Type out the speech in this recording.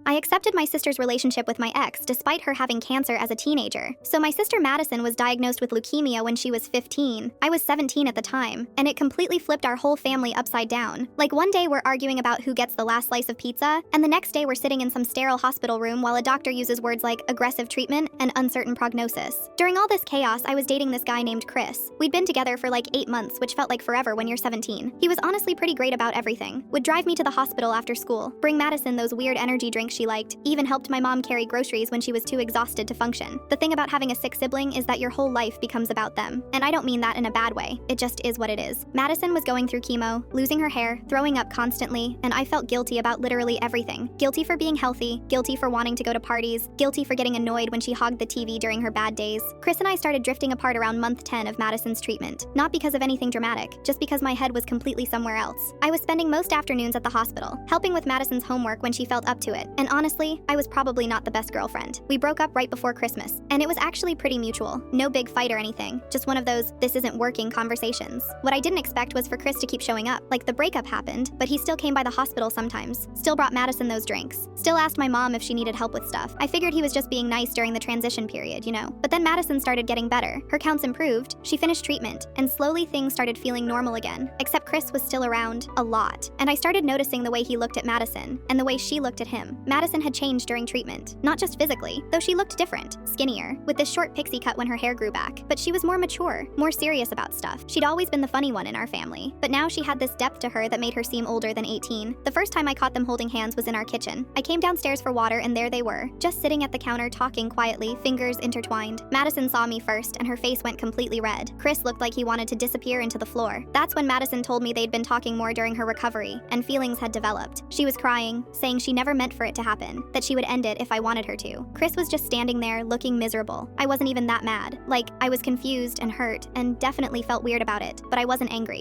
I accepted my sister's relationship with my ex despite her having cancer as a teenager. So my sister Madison was diagnosed with leukemia when she was 15. I was 17 at the time, and it completely flipped our whole family upside down. Like one day we're arguing about who gets the last slice of pizza, and the next day we're sitting in some sterile hospital room while a doctor uses words like aggressive treatment and uncertain prognosis. During all this chaos, I was dating this guy named Chris. We'd been together for like 8 months, which felt like forever when you're 17. He was honestly pretty great about everything. Would drive me to the hospital after school, bring Madison those weird energy drinks she liked, even helped my mom carry groceries when she was too exhausted to function. The thing about having a sick sibling is that your whole life becomes about them. And I don't mean that in a bad way, it just is what it is. Madison was going through chemo, losing her hair, throwing up constantly, and I felt guilty about literally everything. Guilty for being healthy, guilty for wanting to go to parties, guilty for getting annoyed when she hogged the TV during her bad days. Chris and I started drifting apart around month 10 of Madison's treatment. Not because of anything dramatic, just because my head was completely somewhere else. I was spending most afternoons at the hospital, helping with Madison's homework when she felt up to it. And honestly, I was probably not the best girlfriend. We broke up right before Christmas, and it was actually pretty mutual. No big fight or anything, just one of those this isn't working conversations. What I didn't expect was for Chris to keep showing up. Like the breakup happened, but he still came by the hospital sometimes, still brought Madison those drinks, still asked my mom if she needed help with stuff. I figured he was just being nice during the transition period, you know. But then Madison started getting better. Her counts improved, she finished treatment, and slowly things started feeling normal again. Except Chris was still around, a lot. And I started noticing the way he looked at Madison, and the way she looked at him. Madison had changed during treatment. Not just physically, though she looked different, skinnier, with this short pixie cut when her hair grew back. But she was more mature, more serious about stuff. She'd always been the funny one in our family. But now she had this depth to her that made her seem older than 18. The first time I caught them holding hands was in our kitchen. I came downstairs for water and there they were, just sitting at the counter talking quietly, fingers intertwined. Madison saw me first and her face went completely red. Chris looked like he wanted to disappear into the floor. That's when Madison told me they'd been talking more during her recovery, and feelings had developed. She was crying, saying she never meant for it to happen, that she would end it if I wanted her to. Chris was just standing there, looking miserable. I wasn't even that mad. Like, I was confused and hurt, and definitely felt weird about it, but I wasn't angry.